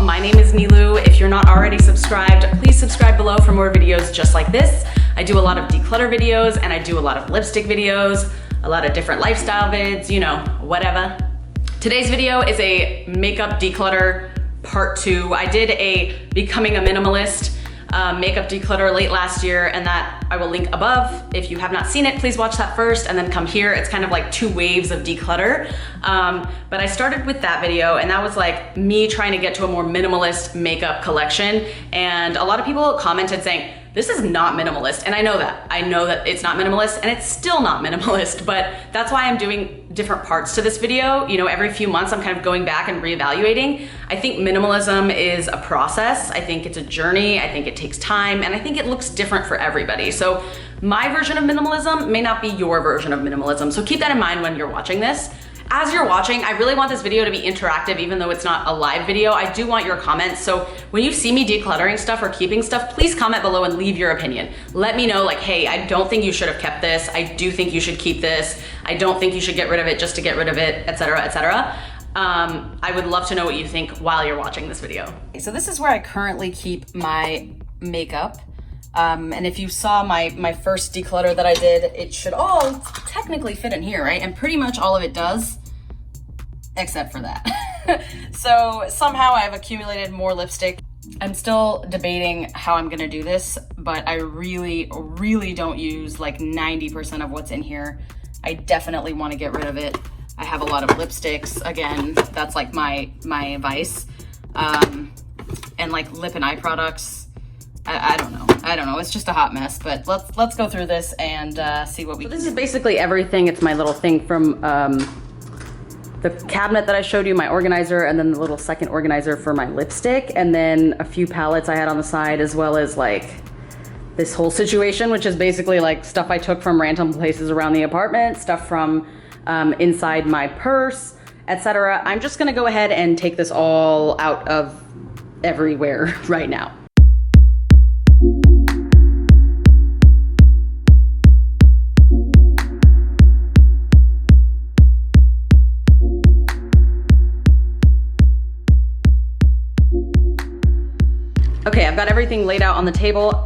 my name is Neelou. If you're not already subscribed, please subscribe below for more videos just like this. I do a lot of declutter videos and I do a lot of lipstick videos, a lot of different lifestyle vids, you know, whatever. Today's video is a makeup declutter part 2. I did a becoming a minimalist makeup declutter late last year, and that I will link above. If you have not seen it, please watch that first and then come here. It's kind of like 2 waves of declutter. But I started with that video, and that was like me trying to get to a more minimalist makeup collection. And a lot of people commented saying, this is not minimalist. And I know that it's not minimalist, and it's still not minimalist, but that's why I'm doing different parts to this video. You know, every few months I'm kind of going back and reevaluating. I think minimalism is a process. I think it's a journey. I think it takes time, and I think it looks different for everybody. So my version of minimalism may not be your version of minimalism. So keep that in mind when you're watching this. As you're watching, I really want this video to be interactive, even though it's not a live video. I do want your comments. So when you see me decluttering stuff or keeping stuff, please comment below and leave your opinion. Let me know, like, hey, I don't think you should have kept this. I do think you should keep this. I don't think you should get rid of it just to get rid of it, etc., etc. I would love to know what you think while you're watching this video. So this is where I currently keep my makeup. And if you saw my first declutter that I did, it should all technically fit in here, right? And pretty much all of it does, except for that. So somehow I've accumulated more lipstick. I'm still debating how I'm gonna do this, but I really, really don't use like 90% of what's in here. I definitely wanna get rid of it. I have a lot of lipsticks. Again, that's like my vice. And like lip and eye products. I don't know. It's just a hot mess, but let's go through this and see what we. So this is basically everything. It's my little thing from the cabinet that I showed you, my organizer, and then the little second organizer for my lipstick, and then a few palettes I had on the side, as well as like this whole situation, which is basically like stuff I took from random places around the apartment, stuff from inside my purse, etc. I'm just gonna go ahead and take this all out of everywhere right now. Okay, I've got everything laid out on the table.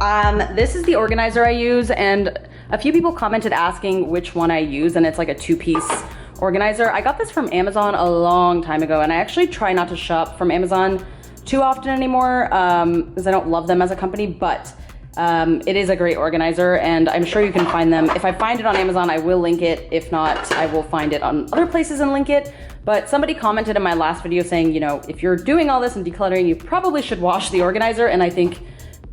This is the organizer I use, and a few people commented asking which one I use, and it's like a 2-piece organizer. I got this from Amazon a long time ago, and I actually try not to shop from Amazon too often anymore because I don't love them as a company, but it is a great organizer, and I'm sure you can find them. If I find it on Amazon, I will link it. If not, I will find it on other places and link it. But somebody commented in my last video saying, you know, if you're doing all this and decluttering, you probably should wash the organizer. And I think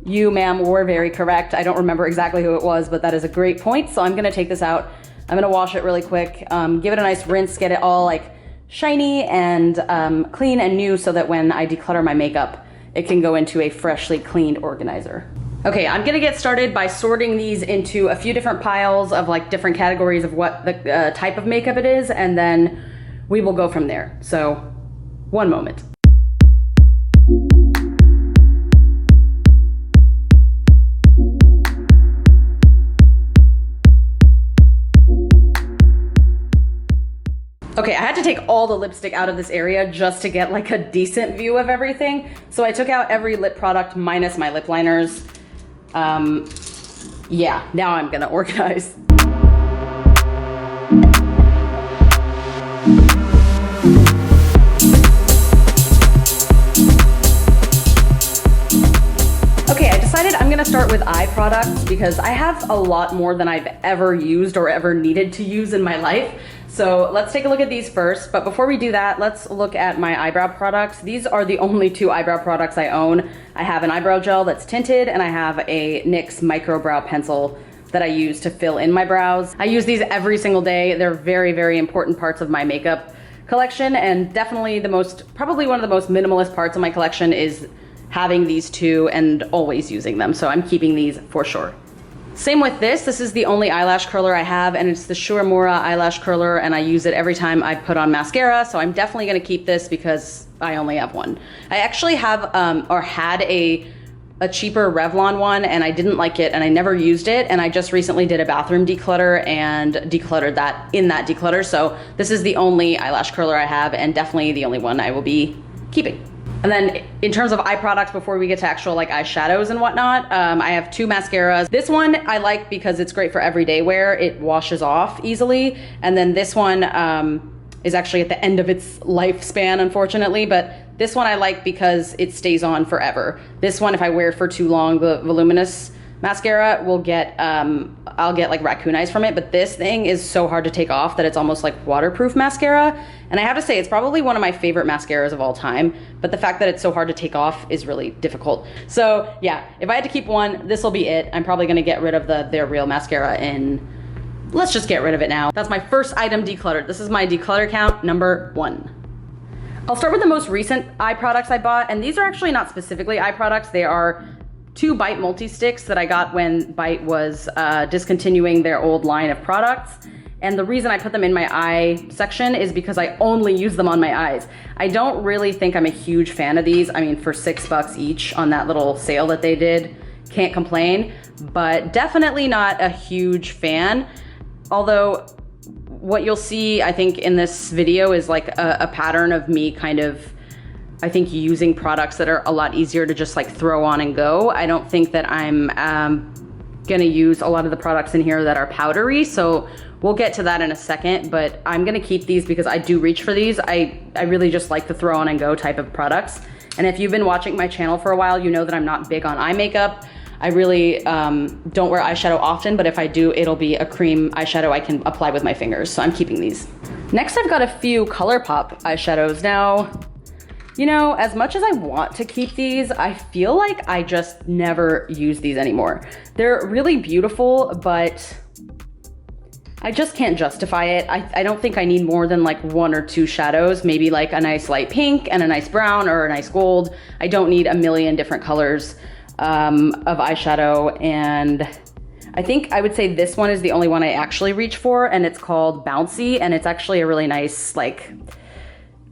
you, ma'am, were very correct. I don't remember exactly who it was, but that is a great point. So I'm gonna take this out. I'm gonna wash it really quick, give it a nice rinse, get it all like shiny and clean and new, so that when I declutter my makeup, it can go into a freshly cleaned organizer. Okay, I'm gonna get started by sorting these into a few different piles of like different categories of what the type of makeup it is, and then we will go from there. So, one moment. Okay, I had to take all the lipstick out of this area just to get like a decent view of everything. So I took out every lip product minus my lip liners. Yeah, now I'm gonna organize. Okay, I decided I'm gonna start with eye products because I have a lot more than I've ever used or ever needed to use in my life. So let's take a look at these first. But before we do that, let's look at my eyebrow products. These are the only 2 eyebrow products I own. I have an eyebrow gel that's tinted, and I have a NYX micro brow pencil that I use to fill in my brows. I use these every single day. They're very, very important parts of my makeup collection, and definitely probably one of the most minimalist parts of my collection is having these 2 and always using them. So I'm keeping these for sure. Same with this. This is the only eyelash curler I have, and it's the Shuramura eyelash curler, and I use it every time I put on mascara. So I'm definitely gonna keep this because I only have one. I actually have, or had a cheaper Revlon one, and I didn't like it and I never used it, and I just recently did a bathroom declutter and decluttered that in that declutter. So this is the only eyelash curler I have, and definitely the only one I will be keeping. And then in terms of eye products, before we get to actual like eyeshadows and whatnot, I have 2 mascaras. This one I like because it's great for everyday wear. It washes off easily. And then this one is actually at the end of its lifespan, unfortunately, but this one I like because it stays on forever. This one, if I wear it for too long, the voluminous mascara will get, I'll get like raccoon eyes from it, but this thing is so hard to take off that it's almost like waterproof mascara. And I have to say, it's probably one of my favorite mascaras of all time, but the fact that it's so hard to take off is really difficult. So yeah, if I had to keep one, this will be it. I'm probably gonna get rid of the They're Real mascara in, let's just get rid of it now. That's my first item decluttered. This is my declutter count number 1. I'll start with the most recent eye products I bought, and these are actually not specifically eye products. They are 2 Bite multi-sticks that I got when Bite was discontinuing their old line of products. And the reason I put them in my eye section is because I only use them on my eyes. I don't really think I'm a huge fan of these. I mean, for $6 each on that little sale that they did, can't complain, but definitely not a huge fan. Although what you'll see, I think, in this video is like a pattern of me kind of, I think, using products that are a lot easier to just like throw on and go. I don't think that I'm gonna use a lot of the products in here that are powdery, so we'll get to that in a second, but I'm gonna keep these because I do reach for these. I really just like the throw on and go type of products. And if you've been watching my channel for a while, you know that I'm not big on eye makeup. I really don't wear eyeshadow often, but if I do, it'll be a cream eyeshadow I can apply with my fingers, so I'm keeping these. Next, I've got a few ColourPop eyeshadows. Now, you know, as much as I want to keep these, I feel like I just never use these anymore. They're really beautiful, but I just can't justify it. I don't think I need more than like 1 or 2 shadows, maybe like a nice light pink and a nice brown or a nice gold. I don't need a million different colors of eyeshadow. And I think I would say this one is the only one I actually reach for, and it's called Bouncy, and it's actually a really nice like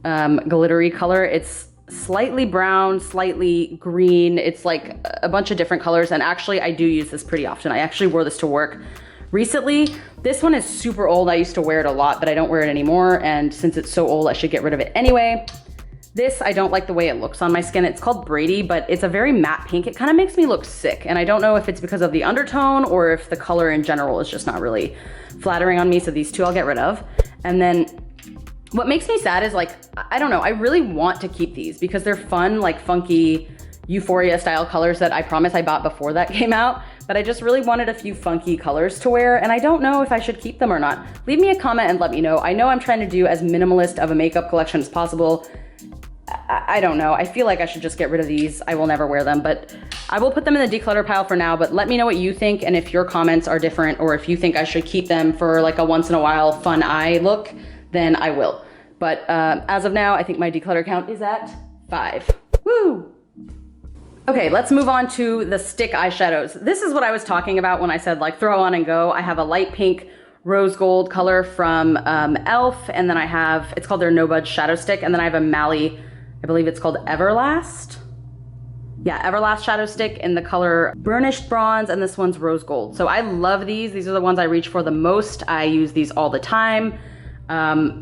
glittery color. It's slightly brown, slightly green. It's like a bunch of different colors, and actually I do use this pretty often. I actually wore this to work recently. This one is super old. I used to wear it a lot, but I don't wear it anymore, and since it's so old, I should get rid of it anyway. This, I don't like the way it looks on my skin. It's called Brady, but it's a very matte pink. It kind of makes me look sick, and I don't know if it's because of the undertone or if the color in general is just not really flattering on me, so these 2 I'll get rid of. And then what makes me sad is like, I don't know, I really want to keep these because they're fun, like funky Euphoria style colors that I promise I bought before that came out, but I just really wanted a few funky colors to wear, and I don't know if I should keep them or not. Leave me a comment and let me know. I know I'm trying to do as minimalist of a makeup collection as possible. I don't know. I feel like I should just get rid of these. I will never wear them, but I will put them in the declutter pile for now, but let me know what you think, and if your comments are different, or if you think I should keep them for like a once in a while fun eye look, then I will. But as of now, I think my declutter count is at 5. Woo! Okay, let's move on to the stick eyeshadows. This is what I was talking about when I said like throw on and go. I have a light pink rose gold color from e.l.f. and then I have, it's called their No Budge Shadow Stick, and then I have a Mally, I believe it's called Everlast. Yeah, Everlast Shadow Stick in the color Burnished Bronze, and this one's Rose Gold. So I love these. These are the ones I reach for the most. I use these all the time.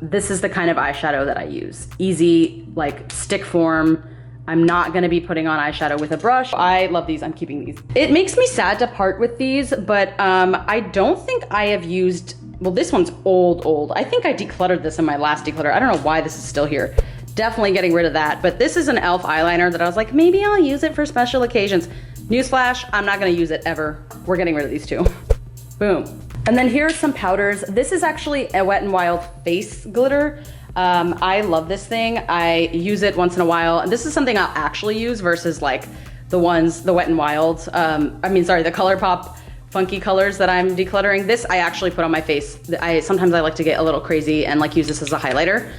This is the kind of eyeshadow that I use. Easy, like stick form. I'm not gonna be putting on eyeshadow with a brush. I love these, I'm keeping these. It makes me sad to part with these, but I don't think I have used, well, this one's old. I think I decluttered this in my last declutter. I don't know why this is still here. Definitely getting rid of that, but this is an e.l.f. eyeliner that I was like, maybe I'll use it for special occasions. Newsflash, I'm not gonna use it ever. We're getting rid of these 2. Boom. And then here are some powders. This is actually a Wet n Wild face glitter. I love this thing. I use it once in a while. And this is something I'll actually use versus like the Wet n Wild, the ColourPop funky colors that I'm decluttering. This I actually put on my face. Sometimes I like to get a little crazy and like use this as a highlighter.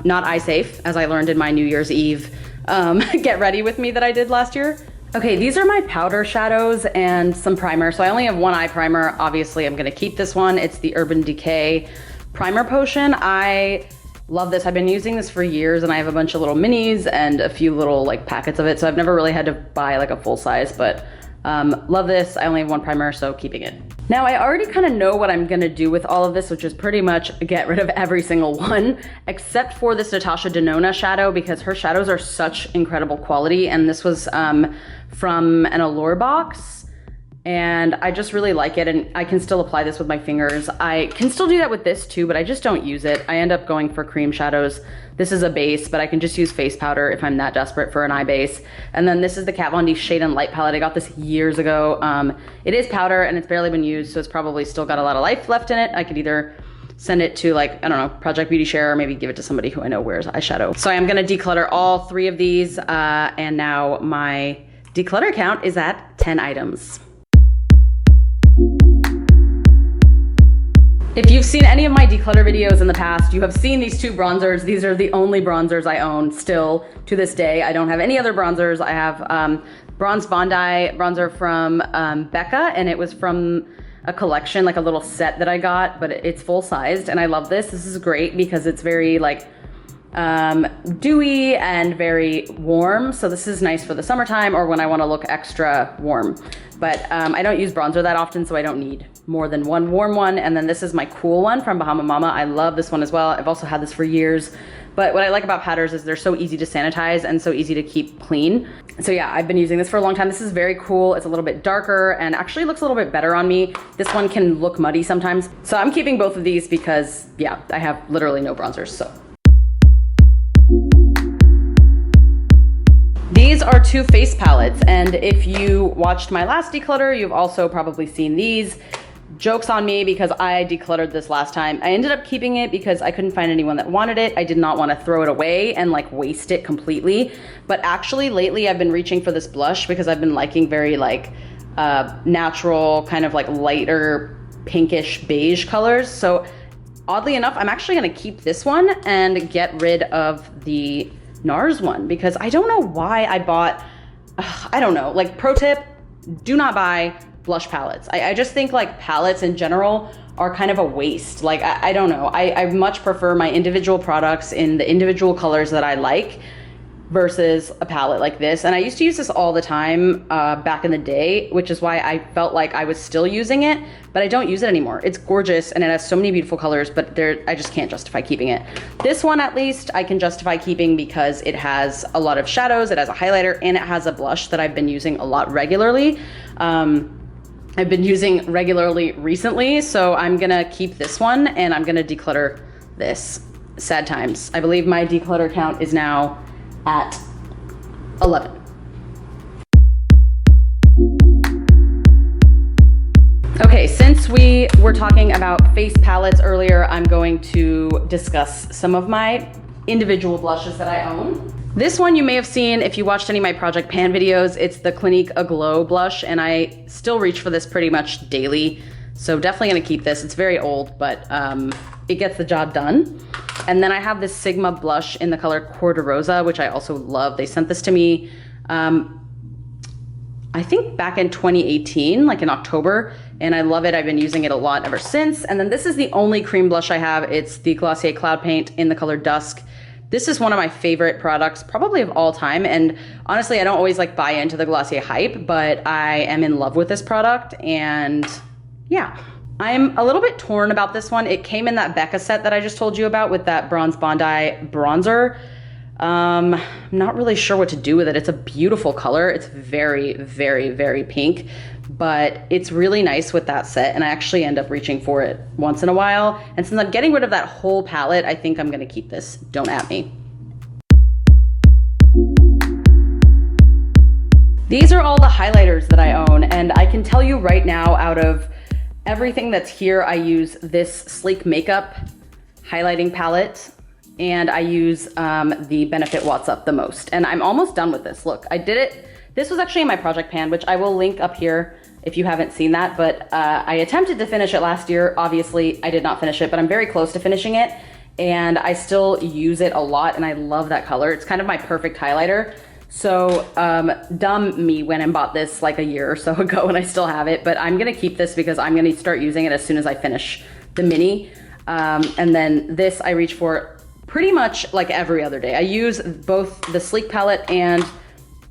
Not eye safe, as I learned in my New Year's Eve get ready with me that I did last year. Okay, these are my powder shadows and some primer. So I only have 1 eye primer. Obviously, I'm gonna keep this one. It's the Urban Decay Primer Potion. I love this. I've been using this for years, and I have a bunch of little minis and a few little like packets of it. So I've never really had to buy like a full size, but Love this. I only have one primer, so keeping it. Now I already kind of know what I'm gonna do with all of this, which is pretty much get rid of every single one, except for this Natasha Denona shadow, because her shadows are such incredible quality. And this was from an Allure box. And I just really like it, and I can still apply this with my fingers. I can still do that with this too, but I just don't use it. I end up going for cream shadows. This is a base, but I can just use face powder if I'm that desperate for an eye base. And then this is the Kat Von D Shade and Light palette. I got this years ago. It is powder and it's barely been used, so it's probably still got a lot of life left in it. I could either send it to, like, I don't know, Project Beauty Share, or maybe give it to somebody who I know wears eyeshadow. So I am gonna declutter all 3 of these, and now my declutter count is at 10 items. If you've seen any of my declutter videos in the past, you have seen these 2 bronzers. These are the only bronzers I own still to this day. I don't have any other bronzers. I have Bronze Bondi bronzer from Becca, and it was from a collection, like a little set that I got, but it's full sized, and I love this. This is great because it's very like dewy and very warm. So this is nice for the summertime or when I want to look extra warm. But I don't use bronzer that often, so I don't need more than one warm one. And then this is my cool one from Bahama Mama. I love this one as well. I've also had this for years. But what I like about powders is they're so easy to sanitize and so easy to keep clean. So yeah, I've been using this for a long time. This is very cool. It's a little bit darker and actually looks a little bit better on me. This one can look muddy sometimes. So I'm keeping both of these because yeah, I have literally no bronzers, so. These are 2 face palettes, and if you watched my last declutter, you've also probably seen these. Joke's on me because I decluttered this last time. I ended up keeping it because I couldn't find anyone that wanted it. I did not want to throw it away and like waste it completely. But actually lately I've been reaching for this blush because I've been liking very like natural, kind of like lighter pinkish beige colors. So oddly enough, I'm actually gonna keep this one and get rid of the NARS one because I don't know why I bought, I don't know, like pro tip, do not buy blush palettes. I just think like palettes in general are kind of a waste. Like, I don't know, I much prefer my individual products in the individual colors that I like versus a palette like this. And I used to use this all the time back in the day, which is why I felt like I was still using it, but I don't use it anymore. It's gorgeous and it has so many beautiful colors, but I just can't justify keeping it. This one at least I can justify keeping because it has a lot of shadows, it has a highlighter, and it has a blush that I've been using a lot regularly. I've been using regularly recently, so I'm gonna keep this one and I'm gonna declutter this. Sad times. I believe my declutter count is now at 11. Okay, since we were talking about face palettes earlier, I'm going to discuss some of my individual blushes that I own. This one you may have seen if you watched any of my Project Pan videos. It's the Clinique Aglow blush, and I still reach for this pretty much daily. So definitely gonna keep this. It's very old, but it gets the job done. And then I have this Sigma blush in the color Cor de Rosa, which I also love. They sent this to me, I think back in 2018, like in October, and I love it. I've been using it a lot ever since. And then this is the only cream blush I have. It's the Glossier Cloud Paint in the color Dusk. This is one of my favorite products, probably of all time. And honestly, I don't always like buy into the Glossier hype, but I am in love with this product. And yeah, I'm a little bit torn about this one. It came in that Becca set that I just told you about with that Bronze Bondi bronzer. I'm not really sure what to do with it. It's a beautiful color. It's very, very, very pink, but it's really nice with that set. And I actually end up reaching for it once in a while. And since I'm getting rid of that whole palette, I think I'm gonna keep this. Don't at me. These are all the highlighters that I own. And I can tell you right now, out of everything that's here, I use this Sleek Makeup highlighting palette. And I use the Benefit What's Up the most. And I'm almost done with this. Look, I did it. This was actually in my Project Pan, which I will link up here if you haven't seen that. But I attempted to finish it last year. Obviously, I did not finish it, but I'm very close to finishing it. And I still use it a lot, and I love that color. It's kind of my perfect highlighter. So dumb me went and bought this like a year or so ago, and I still have it. But I'm gonna keep this because I'm gonna start using it as soon as I finish the mini. And then this I reach for pretty much like every other day. I use both the Sleek palette and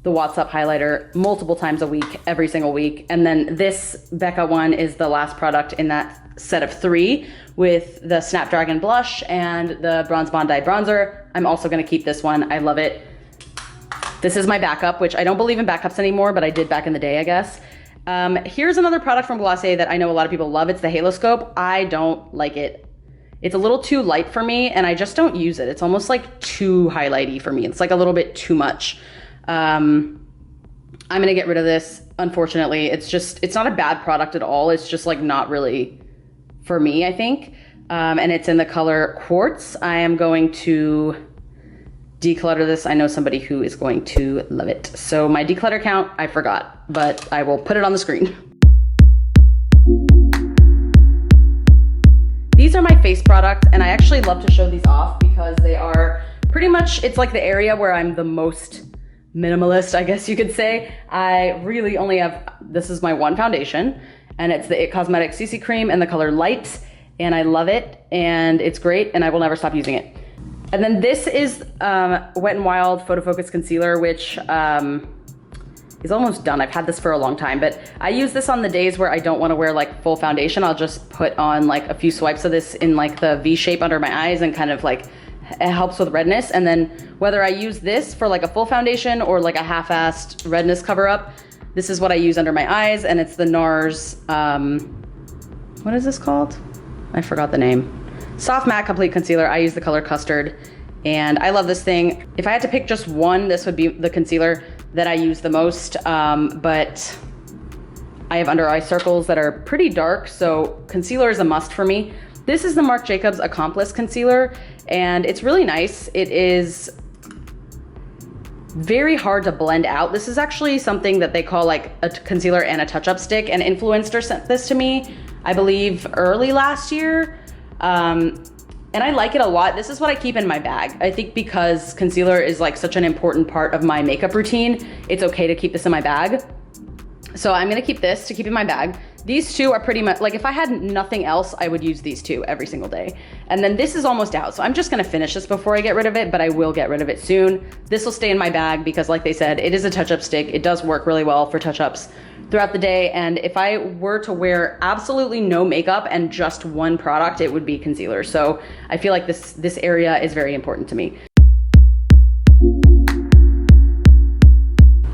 the What's Up highlighter multiple times a week, every single week. And then this Becca one is the last product in that set of 3 with the Snapdragon blush and the Bronze Bondi bronzer. I'm also gonna keep this one. I love it. This is my backup, which I don't believe in backups anymore, but I did back in the day, I guess. Here's another product from Glossier that I know a lot of people love. It's the Halo Scope. I don't like it. It's a little too light for me, and I just don't use it. It's almost like too highlighty for me. It's like a little bit too much. I'm gonna get rid of this, unfortunately. It's not a bad product at all. It's just like not really for me, I think. And it's in the color Quartz. I am going to declutter this. I know somebody who is going to love it. So my declutter count, I forgot, but I will put it on the screen. These are my face products, and I actually love to show these off because they are pretty much, it's like the area where I'm the most minimalist, I guess you could say. I really only have, this is my one foundation, and it's the IT Cosmetics CC Cream in the color Light, and I love it, and it's great, and I will never stop using it. And then this is Wet n Wild Photo Focus Concealer, which is almost done. I've had this for a long time, but I use this on the days where I don't want to wear like full foundation. I'll just put on like a few swipes of this in like the V shape under my eyes, and kind of like it helps with redness. And then whether I use this for like a full foundation or like a half-assed redness cover up, this is what I use under my eyes, and it's the NARS, what is this called? I forgot the name. Soft Matte Complete Concealer. I use the color Custard, and I love this thing. If I had to pick just one, this would be the concealer that I use the most, but I have under eye circles that are pretty dark, so concealer is a must for me. This is the Marc Jacobs Accomplice Concealer, and it's really nice. It is very hard to blend out. This is actually something that they call like a concealer and a touch-up stick, and Influenster sent this to me, I believe, early last year. And I like it a lot. This is what I keep in my bag. I think because concealer is like such an important part of my makeup routine, it's okay to keep this in my bag. So I'm gonna keep this to keep in my bag. These two are pretty much, like if I had nothing else, I would use these two every single day. And then this is almost out, so I'm just gonna finish this before I get rid of it, but I will get rid of it soon. This will stay in my bag because like they said, it is a touch-up stick. It does work really well for touch-ups throughout the day. And if I were to wear absolutely no makeup and just one product, it would be concealer. So I feel like this area is very important to me.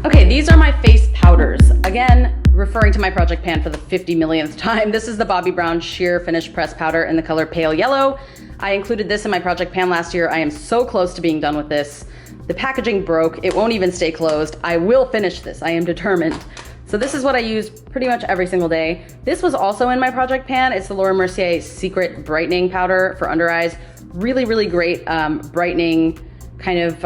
Okay, these are my face powders. Again, referring to my project pan for the 50 millionth time. This is the Bobbi Brown Sheer Finish Press Powder in the color Pale Yellow. I included this in my project pan last year. I am so close to being done with this. The packaging broke. It won't even stay closed. I will finish this. I am determined. So this is what I use pretty much every single day. This was also in my project pan. It's the Laura Mercier Secret Brightening Powder for under eyes. Really, really great brightening, kind of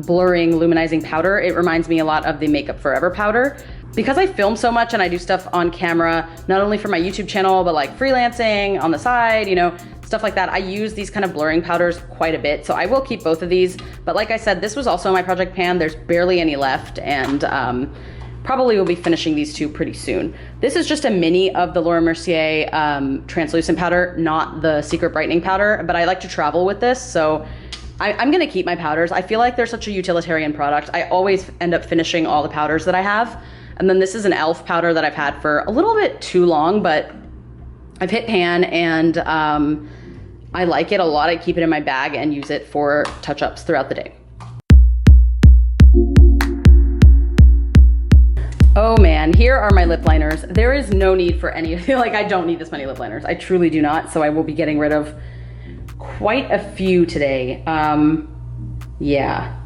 blurring, luminizing powder. It reminds me a lot of the Makeup Forever powder. Because I film so much and I do stuff on camera, not only for my YouTube channel, but like freelancing on the side, you know, stuff like that, I use these kind of blurring powders quite a bit. So I will keep both of these. But like I said, this was also in my project pan. There's barely any left, and probably will be finishing these two pretty soon. This is just a mini of the Laura Mercier translucent powder, not the Secret Brightening powder, but I like to travel with this, so I'm gonna keep my powders. I feel like they're such a utilitarian product. I always end up finishing all the powders that I have. And then this is an e.l.f. powder that I've had for a little bit too long, but I've hit pan, and I like it a lot. I keep it in my bag and use it for touch-ups throughout the day. Oh man, here are my lip liners. There is no need for any, like I don't need this many lip liners. I truly do not, so I will be getting rid of quite a few today. Yeah,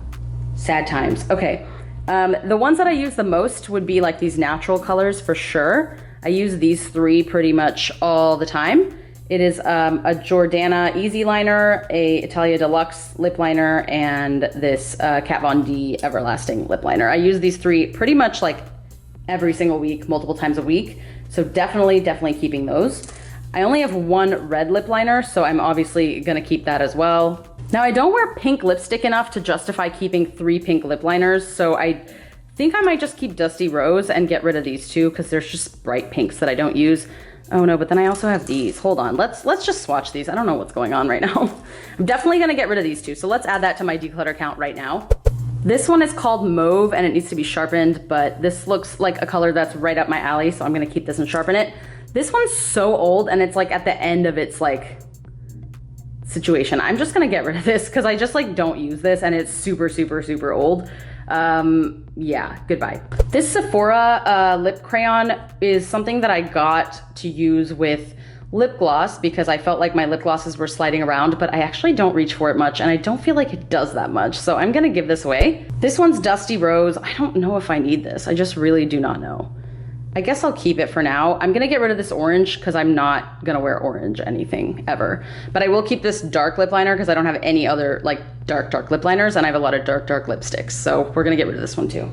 sad times. Okay, the ones that I use the most would be like these natural colors for sure. I use these three pretty much all the time. It is a Jordana Easy Liner, a Italia Deluxe Lip Liner, and this Kat Von D Everlasting Lip Liner. I use these three pretty much like every single week, multiple times a week. So definitely keeping those. I only have one red lip liner, so I'm obviously gonna keep that as well. Now I don't wear pink lipstick enough to justify keeping 3 pink lip liners, so I think I might just keep Dusty Rose and get rid of these two because there's just bright pinks that I don't use. Oh no, but then I also have these. Hold on, let's just swatch these. I don't know what's going on right now. I'm definitely gonna get rid of these two, so let's add that to my declutter count right now. This one is called Mauve and it needs to be sharpened, but this looks like a color that's right up my alley, so I'm gonna keep this and sharpen it. This one's so old and it's like at the end of its like situation. I'm just gonna get rid of this because I just like don't use this and it's super, super, super old. Yeah, goodbye. This Sephora lip crayon is something that I got to use with lip gloss because I felt like my lip glosses were sliding around, but I actually don't reach for it much and I don't feel like it does that much. So I'm gonna give this away. This one's Dusty Rose. I don't know if I need this. I just really do not know. I guess I'll keep it for now. I'm gonna get rid of this orange because I'm not gonna wear orange anything ever. But I will keep this dark lip liner because I don't have any other like dark lip liners and I have a lot of dark lipsticks. So we're gonna get rid of this one too.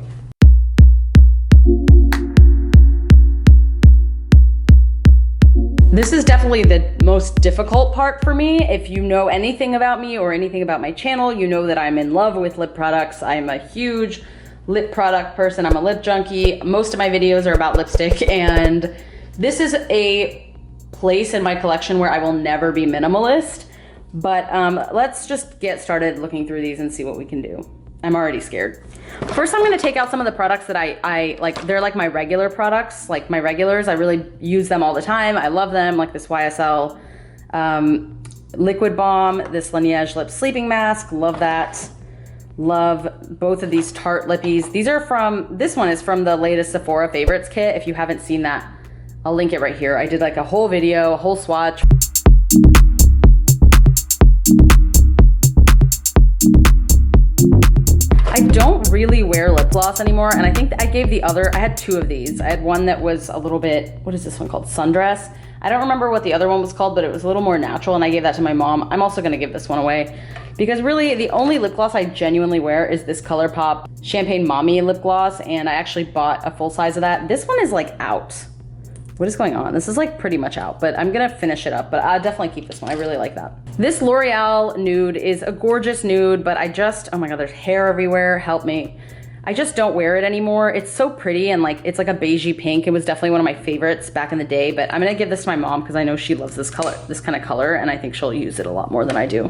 This is definitely the most difficult part for me. If you know anything about me or anything about my channel, you know that I'm in love with lip products. I'm a huge lip product person. I'm a lip junkie. Most of my videos are about lipstick, and this is a place in my collection where I will never be minimalist. But let's just get started looking through these and see what we can do. I'm already scared. First, I'm gonna take out some of the products that I like. They're like my regular products, like my regulars. I really use them all the time. I love them, like this YSL liquid balm, this Laneige lip sleeping mask. Love that. Love both of these Tarte lippies. These are from, this one is from the latest Sephora favorites kit. If you haven't seen that, I'll link it right here. I did like a whole video, a whole swatch. I don't really wear lip gloss anymore, and I think I gave the other, I had two of these. I had one that was a little bit, what is this one called? Sundress. I don't remember what the other one was called, but it was a little more natural, and I gave that to my mom. I'm also gonna give this one away because really the only lip gloss I genuinely wear is this ColourPop Champagne Mommy lip gloss, and I actually bought a full size of that. This one is like out. What is going on? This is like pretty much out, but I'm gonna finish it up, but I'll definitely keep this one. I really like that. This L'Oreal nude is a gorgeous nude, but I just, oh my God, there's hair everywhere, help me. I just don't wear it anymore. It's so pretty and like, it's like a beigey pink. It was definitely one of my favorites back in the day, but I'm gonna give this to my mom because I know she loves this color, this kind of color, and I think she'll use it a lot more than I do.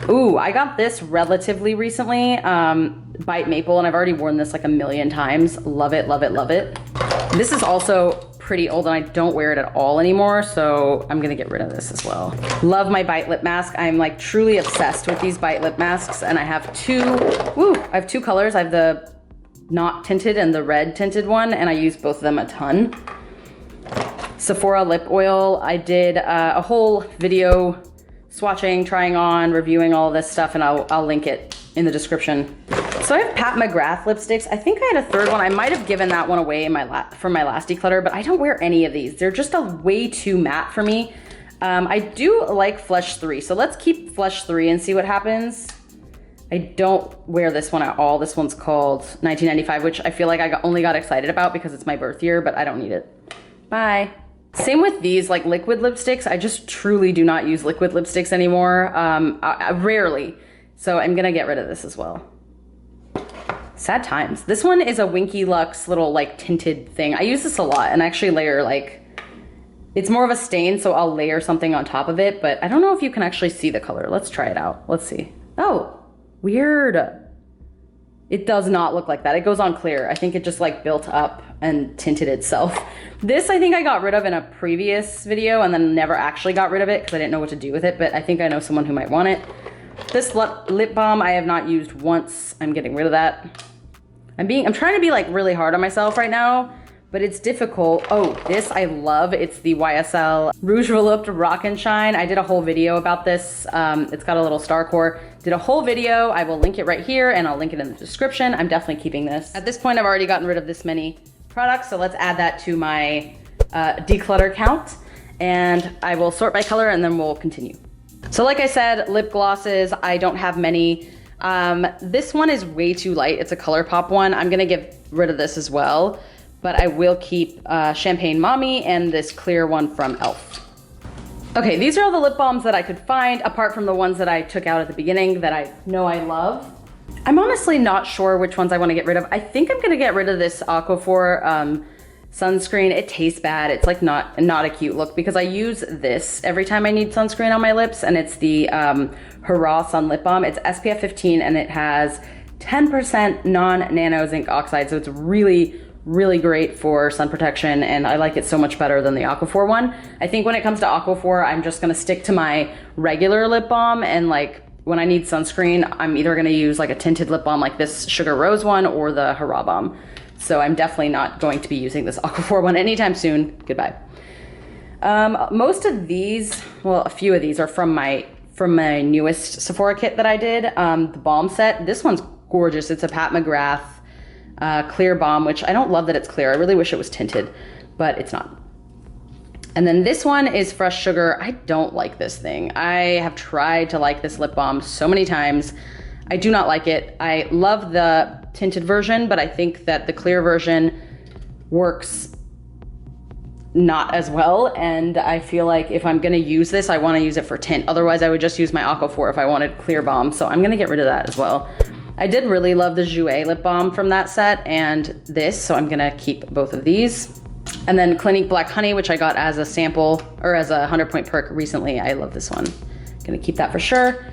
Ooh, I got this relatively recently, Bite Maple, and I've already worn this like a million times. Love it, love it, love it. This is also pretty old and I don't wear it at all anymore, so I'm gonna get rid of this as well. Love my Bite lip mask. I'm like truly obsessed with these Bite lip masks, and I have two, I have two colors. I have the not tinted and the red tinted one, and I use both of them a ton. Sephora lip oil. I did a whole video swatching, trying on, reviewing all this stuff, and I'll link it in the description. So I have Pat McGrath lipsticks. I think I had a third one. I might have given that one away in from my last declutter, but I don't wear any of these. They're just a way too matte for me. I do like Flesh 3, so let's keep Flesh 3 and see what happens. I don't wear this one at all. This one's called 1995, which I feel like I only got excited about because it's my birth year, but I don't need it. Bye. Same with these like liquid lipsticks. I just truly do not use liquid lipsticks anymore, rarely. So I'm gonna get rid of this as well. Sad times. This one is a Winky Lux little like tinted thing. I use this a lot and actually layer like, it's more of a stain, so I'll layer something on top of it, but I don't know if you can actually see the color. Let's try it out. Let's see. Oh, weird. It does not look like that. It goes on clear. I think it just like built up and tinted itself. This I think I got rid of in a previous video and then never actually got rid of it because I didn't know what to do with it, but I think I know someone who might want it. This lip balm I have not used once. I'm getting rid of that. I'm trying to be like really hard on myself right now, but it's difficult. Oh, this I love. It's the YSL Rouge Volupte Rock and Shine. I did a whole video about this. It's got a little star core. Did a whole video. I will link it right here and I'll link it in the description. I'm definitely keeping this. At this point, I've already gotten rid of this many products, so let's add that to my declutter count, and I will sort by color and then we'll continue. So like I said, lip glosses, I don't have many. This one is way too light. It's a ColourPop one. I'm gonna get rid of this as well, but I will keep Champagne Mommy and this clear one from e.l.f. Okay, these are all the lip balms that I could find, apart from the ones that I took out at the beginning that I know I love. I'm honestly not sure which ones I wanna get rid of. I think I'm gonna get rid of this Aquaphor sunscreen. It tastes bad. It's like not a cute look because I use this every time I need sunscreen on my lips, and it's the Hurrah Sun Lip Balm. It's SPF 15 and it has 10% non-nano zinc oxide, so it's really, really great for sun protection, and I like it so much better than the Aquaphor one. I think when it comes to Aquaphor, I'm just gonna stick to my regular lip balm, and like when I need sunscreen, I'm either gonna use like a tinted lip balm like this Sugar Rose one or the Hurrah Balm. So I'm definitely not going to be using this Aquaphor one anytime soon. Goodbye. Most of these, well, a few of these are from my newest Sephora kit that I did, the balm set. This one's gorgeous. It's a Pat McGrath clear balm, which I don't love that it's clear. I really wish it was tinted, but it's not. And then this one is Fresh Sugar. I don't like this thing. I have tried to like this lip balm so many times. I do not like it. I love the tinted version, but I think that the clear version works not as well, and I feel like if I'm gonna use this, I wanna use it for tint. Otherwise, I would just use my Aquaphor if I wanted clear balm, so I'm gonna get rid of that as well. I did really love the Jouer lip balm from that set and this, so I'm gonna keep both of these. And then Clinique Black Honey, which I got as a sample, or as a 100-point perk recently. I love this one. Gonna keep that for sure.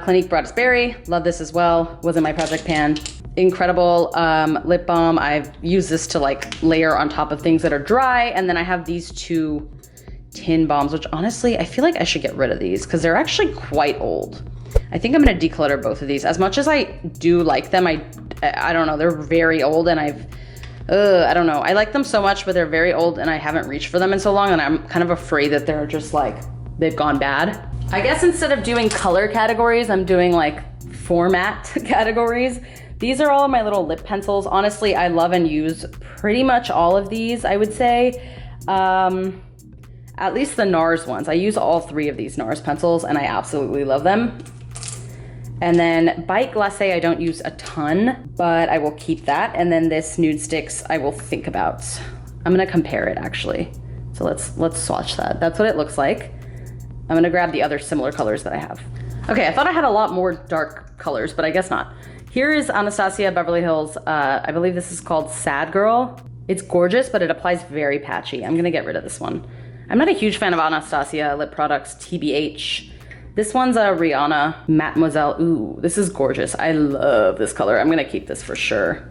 Clinique Broadest Berry, love this as well. Was in my project pan. Incredible lip balm. I've used this to like layer on top of things that are dry. And then I have these two tin balms, which honestly, I feel like I should get rid of these because they're actually quite old. I think I'm gonna declutter both of these. As much as I do like them, I don't know, they're very old, and I don't know. I like them so much, but they're very old and I haven't reached for them in so long, and I'm kind of afraid that they're just like, they've gone bad. I guess instead of doing color categories, I'm doing like format categories. These are all of my little lip pencils. Honestly, I love and use pretty much all of these, I would say. At least the NARS ones. I use all 3 of these NARS pencils and I absolutely love them. And then Bite Glacé I don't use a ton, but I will keep that. And then this Nude Sticks I will think about. I'm gonna compare it actually. So let's swatch that. That's what it looks like. I'm gonna grab the other similar colors that I have. Okay, I thought I had a lot more dark colors, but I guess not. Here is Anastasia Beverly Hills. I believe this is called Sad Girl. It's gorgeous, but it applies very patchy. I'm gonna get rid of this one. I'm not a huge fan of Anastasia lip products, TBH. This one's a Rihanna Mademoiselle. Ooh, this is gorgeous. I love this color. I'm gonna keep this for sure.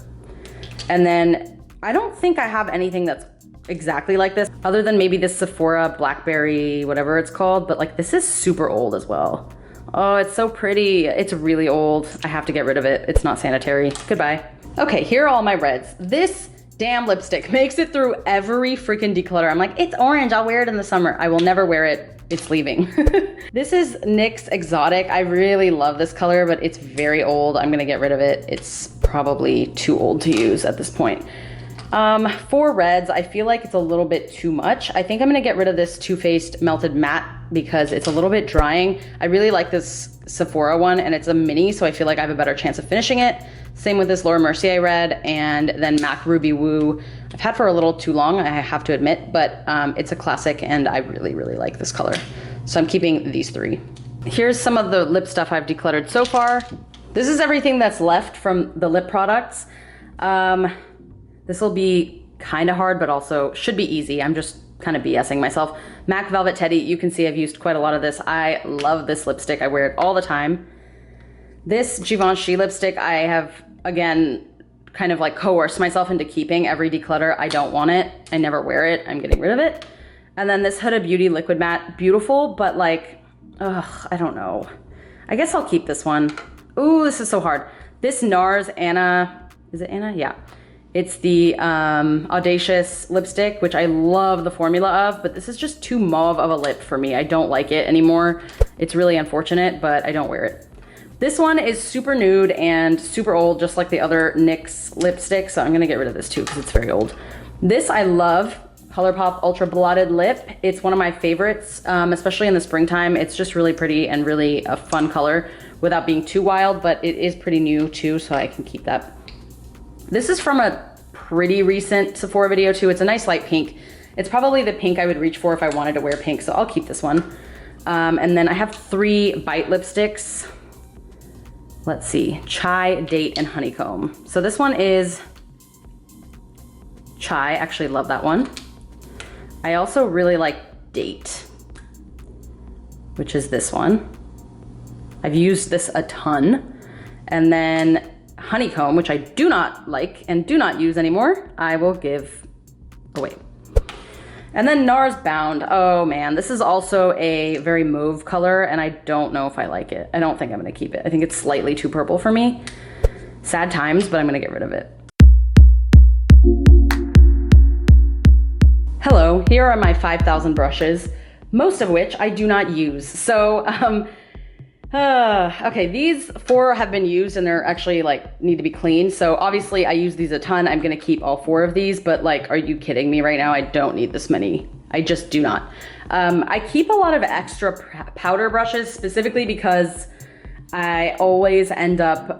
And then I don't think I have anything that's exactly like this, other than maybe this Sephora Blackberry, whatever it's called, but like this is super old as well. Oh, it's so pretty. It's really old. I have to get rid of it. It's not sanitary. Goodbye. Okay, here are all my reds. This damn lipstick makes it through every freaking declutter. I'm like, it's orange, I'll wear it in the summer. I will never wear it. It's leaving. This is NYX Exotic. I really love this color, but it's very old. I'm gonna get rid of it. It's probably too old to use at this point. For reds, I feel like it's a little bit too much. I think I'm gonna get rid of this Too Faced Melted Matte because it's a little bit drying. I really like this Sephora one, and it's a mini, so I feel like I have a better chance of finishing it. Same with this Laura Mercier red, and then MAC Ruby Woo. I've had for a little too long, I have to admit, but it's a classic, and I really, really like this color. So I'm keeping these 3. Here's some of the lip stuff I've decluttered so far. This is everything that's left from the lip products. This will be kind of hard, but also should be easy. I'm just kind of BSing myself. MAC Velvet Teddy, you can see I've used quite a lot of this. I love this lipstick. I wear it all the time. This Givenchy lipstick, I have, again, kind of like coerced myself into keeping every declutter. I don't want it. I never wear it. I'm getting rid of it. And then this Huda Beauty Liquid Matte, beautiful, but like, ugh, I don't know. I guess I'll keep this one. Ooh, this is so hard. This NARS Anna, is it Anna? Yeah. It's the Audacious lipstick, which I love the formula of, but this is just too mauve of a lip for me. I don't like it anymore. It's really unfortunate, but I don't wear it. This one is super nude and super old, just like the other NYX lipstick, so I'm gonna get rid of this too because it's very old. This I love, ColourPop Ultra Blotted Lip. It's one of my favorites, especially in the springtime. It's just really pretty and really a fun color without being too wild, but it is pretty new too, so I can keep that. This is from a pretty recent Sephora video too. It's a nice light pink. It's probably the pink I would reach for if I wanted to wear pink, so I'll keep this one. And then I have 3 Bite lipsticks. Let's see, Chai, Date, and Honeycomb. So this one is Chai, I actually love that one. I also really like Date, which is this one. I've used this a ton. And then honeycomb, which I do not like and do not use anymore, I will give away. And then NARS Bound. Oh man, this is also a very mauve color and I don't know if I like it. I don't think I'm gonna keep it. I think it's slightly too purple for me. Sad times, but I'm gonna get rid of it. Hello, here are my 5,000 brushes, most of which I do not use. So, okay, these 4 have been used and they're actually like need to be cleaned. So obviously I use these a ton. I'm gonna keep all 4 of these, but like, are you kidding me right now? I don't need this many. I just do not. I keep a lot of extra powder brushes specifically because I always end up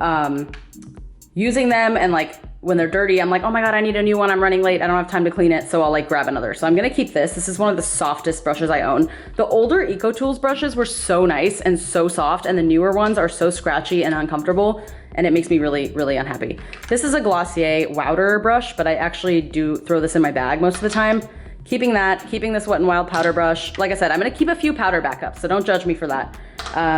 using them, and like when they're dirty, I'm like, oh my God, I need a new one. I'm running late. I don't have time to clean it. So I'll like grab another. So I'm gonna keep this. This is one of the softest brushes I own. The older EcoTools brushes were so nice and so soft, and the newer ones are so scratchy and uncomfortable, and it makes me really, really unhappy. This is a Glossier Wowder brush, but I actually do throw this in my bag most of the time. Keeping that, keeping this Wet n Wild powder brush. Like I said, I'm gonna keep a few powder backups, so don't judge me for that,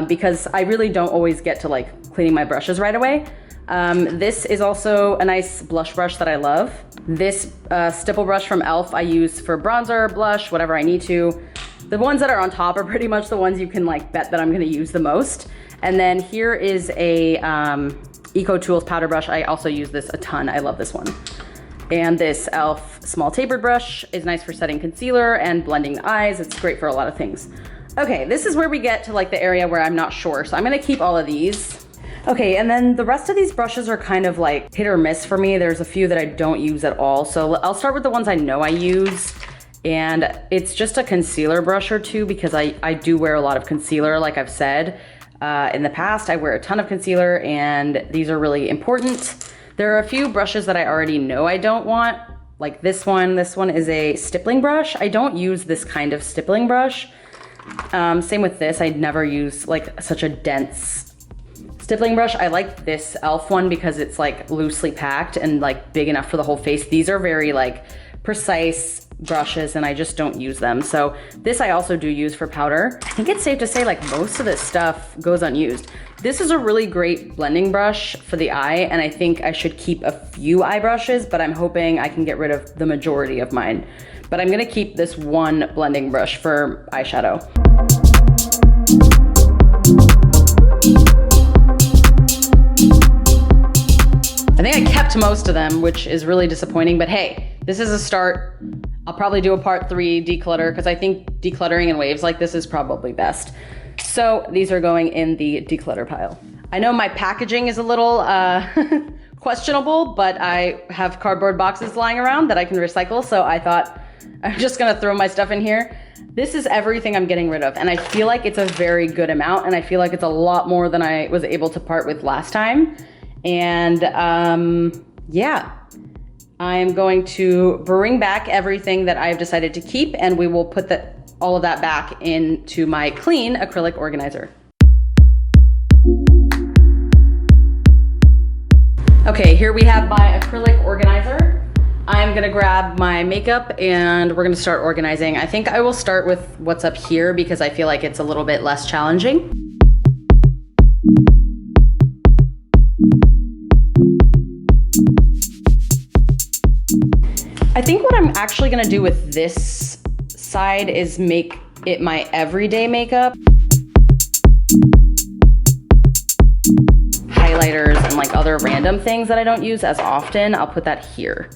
because I really don't always get to like cleaning my brushes right away. This is also a nice blush brush that I love. This stipple brush from e.l.f. I use for bronzer, blush, whatever I need to. The ones that are on top are pretty much the ones you can like bet that I'm gonna use the most. And then here is a EcoTools powder brush. I also use this a ton. I love this one. And this e.l.f. small tapered brush is nice for setting concealer and blending the eyes. It's great for a lot of things. Okay, this is where we get to like the area where I'm not sure. So I'm gonna keep all of these. Okay, and then the rest of these brushes are kind of like hit or miss for me. There's a few that I don't use at all. So I'll start with the ones I know I use. And it's just a concealer brush or two because I do wear a lot of concealer, like I've said. In the past, I wear a ton of concealer and these are really important. There are a few brushes that I already know I don't want, like this one. This one is a stippling brush. I don't use this kind of stippling brush. Same with this. I never use like such a dense stippling brush. I like this e.l.f. one because it's like loosely packed and like big enough for the whole face. These are very like precise brushes and I just don't use them. So this I also do use for powder. I think it's safe to say like most of this stuff goes unused. This is a really great blending brush for the eye and I think I should keep a few eye brushes, but I'm hoping I can get rid of the majority of mine. But I'm gonna keep this one blending brush for eyeshadow. I think I kept most of them, which is really disappointing, but hey, this is a start. I'll probably do a part 3 declutter because I think decluttering in waves like this is probably best. So these are going in the declutter pile. I know my packaging is a little questionable, but I have cardboard boxes lying around that I can recycle. So I thought I'm just gonna throw my stuff in here. This is everything I'm getting rid of. And I feel like it's a very good amount. And I feel like it's a lot more than I was able to part with last time. And yeah, I'm going to bring back everything that I've decided to keep and we will put all of that back into my clean acrylic organizer. Okay, here we have my acrylic organizer. I'm gonna grab my makeup and we're gonna start organizing. I think I will start with what's up here because I feel like it's a little bit less challenging. I think what I'm actually gonna do with this side is make it my everyday makeup. Highlighters and like other random things that I don't use as often, I'll put that here.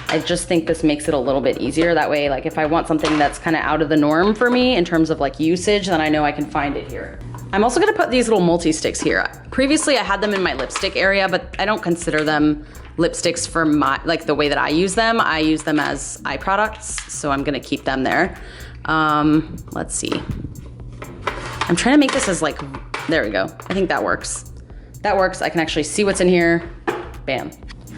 I just think this makes it a little bit easier. That way, like if I want something that's kind of out of the norm for me in terms of like usage, then I know I can find it here. I'm also gonna put these little multi-sticks here. Previously I had them in my lipstick area, but I don't consider them lipsticks for like the way that I use them. I use them as eye products, so I'm gonna keep them there. Let's see. I'm trying to make this as like, there we go. I think that works. That works. I can actually see what's in here. Bam.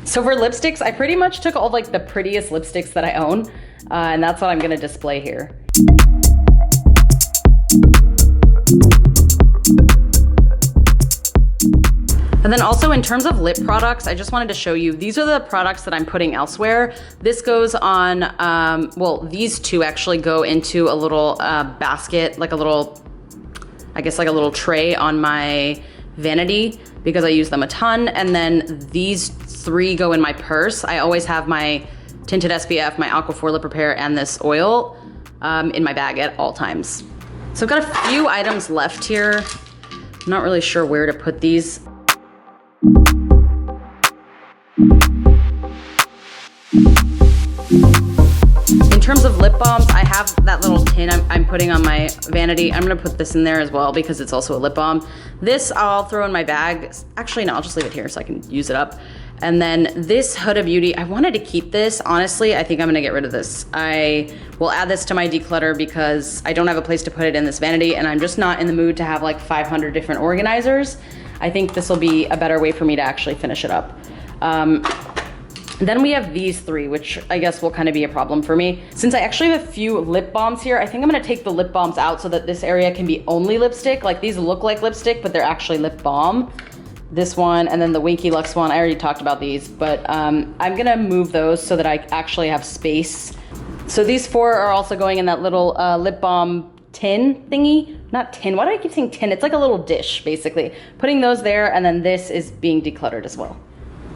So for lipsticks, I pretty much took all like the prettiest lipsticks that I own, and that's what I'm gonna display here. And then also in terms of lip products, I just wanted to show you, these are the products that I'm putting elsewhere. This goes on, well, these two actually go into a little basket, like a little, I guess like a little tray on my vanity because I use them a ton. And then these 3 go in my purse. I always have my tinted SPF, my Aquaphor lip repair, and this oil in my bag at all times. So I've got a few items left here. I'm not really sure where to put these. In terms of lip balms, I have that little tin I'm putting on my vanity. I'm gonna put this in there as well because it's also a lip balm. This I'll throw in my bag. Actually, no, I'll just leave it here so I can use it up. And then this Huda Beauty, I wanted to keep this. Honestly, I think I'm gonna get rid of this. I will add this to my declutter because I don't have a place to put it in this vanity, and I'm just not in the mood to have like 500 different organizers. I think this will be a better way for me to actually finish it up. Then we have these 3, which I guess will kind of be a problem for me. Since I actually have a few lip balms here, I think I'm gonna take the lip balms out so that this area can be only lipstick. Like these look like lipstick, but they're actually lip balm. This one, and then the Winky Lux one, I already talked about these, but I'm gonna move those so that I actually have space. So these 4 are also going in that little lip balm tin thingy. Not tin, why do I keep saying tin? It's like a little dish, basically. Putting those there, and then this is being decluttered as well.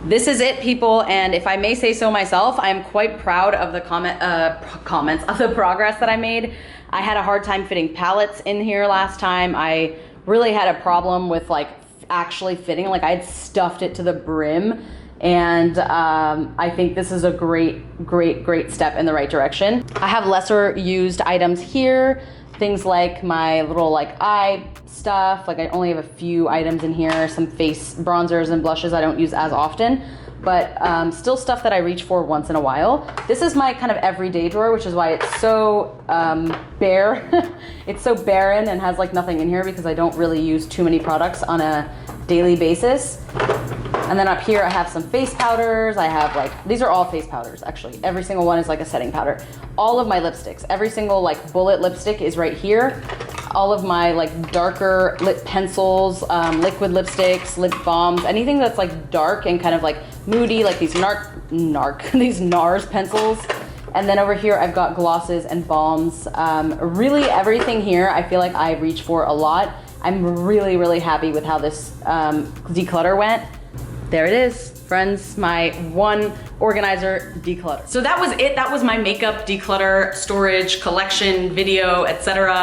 This is it, people, and if I may say so myself, I am quite proud of the comments of the progress that I made. I had a hard time fitting palettes in here last time. I really had a problem with like actually fitting, like I had stuffed it to the brim, and I think this is a great step in the right direction. I have lesser used items here, things like my little like eye stuff. Like I only have a few items in here, some face bronzers and blushes I don't use as often, but still stuff that I reach for once in a while. This is my kind of everyday drawer, which is why it's so bare. It's so barren and has like nothing in here because I don't really use too many products on a daily basis. And then up here I have some face powders. I have like, these are all face powders actually. Every single one is like a setting powder. All of my lipsticks, every single like bullet lipstick is right here. All of my like darker lip pencils, liquid lipsticks, lip balms, anything that's like dark and kind of like moody, like these these NARS pencils. And then over here I've got glosses and balms. Really everything here I feel like I reach for a lot. I'm really happy with how this declutter went. There it is, friends, my one organizer declutter. So that was it. That was my makeup declutter, storage, collection, video, etc.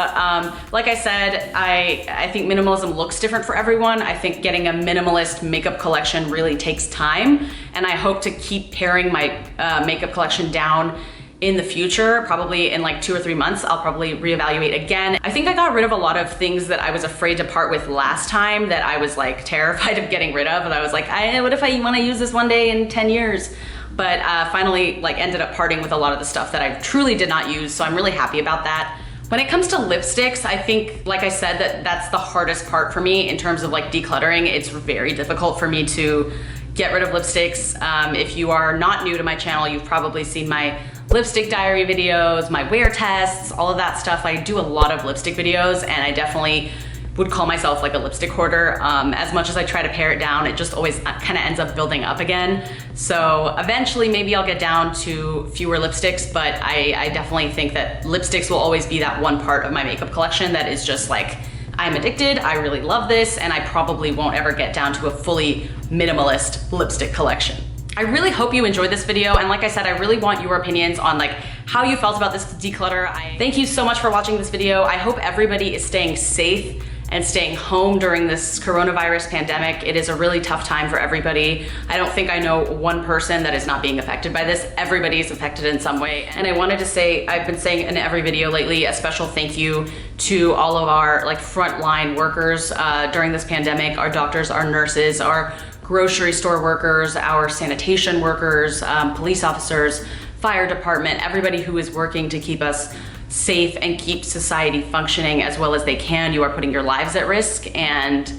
Like I said, I think minimalism looks different for everyone. I think getting a minimalist makeup collection really takes time, and I hope to keep paring my makeup collection down in the future. Probably in like 2 or 3 months, I'll probably reevaluate again. I think I got rid of a lot of things that I was afraid to part with last time, that I was like terrified of getting rid of. And I was like, what if I want to use this one day in 10 years? But finally like ended up parting with a lot of the stuff that I truly did not use. So I'm really happy about that. When it comes to lipsticks, I think, like I said, that's the hardest part for me in terms of like decluttering. It's very difficult for me to get rid of lipsticks. If you are not new to my channel, you've probably seen my lipstick diary videos, my wear tests, all of that stuff. I do a lot of lipstick videos, and I definitely would call myself like a lipstick hoarder. As much as I try to pare it down, it just always kind of ends up building up again. So eventually maybe I'll get down to fewer lipsticks, but I definitely think that lipsticks will always be that one part of my makeup collection that is just like, I'm addicted, I really love this, and I probably won't ever get down to a fully minimalist lipstick collection. I really hope you enjoyed this video, and like I said, I really want your opinions on like how you felt about this declutter. Thank you so much for watching this video. I hope everybody is staying safe and staying home during this coronavirus pandemic. It is a really tough time for everybody. I don't think I know one person that is not being affected by this. Everybody is affected in some way. And I wanted to say, I've been saying in every video lately, a special thank you to all of our like frontline workers during this pandemic, our doctors, our nurses, our grocery store workers, our sanitation workers, police officers, fire department, everybody who is working to keep us safe and keep society functioning as well as they can. You are putting your lives at risk, and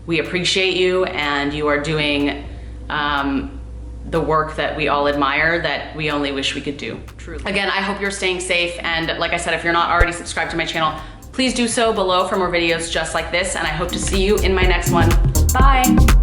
we appreciate you, and you are doing the work that we all admire, that we only wish we could do, truly. Again, I hope you're staying safe, and like I said, if you're not already subscribed to my channel, please do so below for more videos just like this, and I hope to see you in my next one. Bye.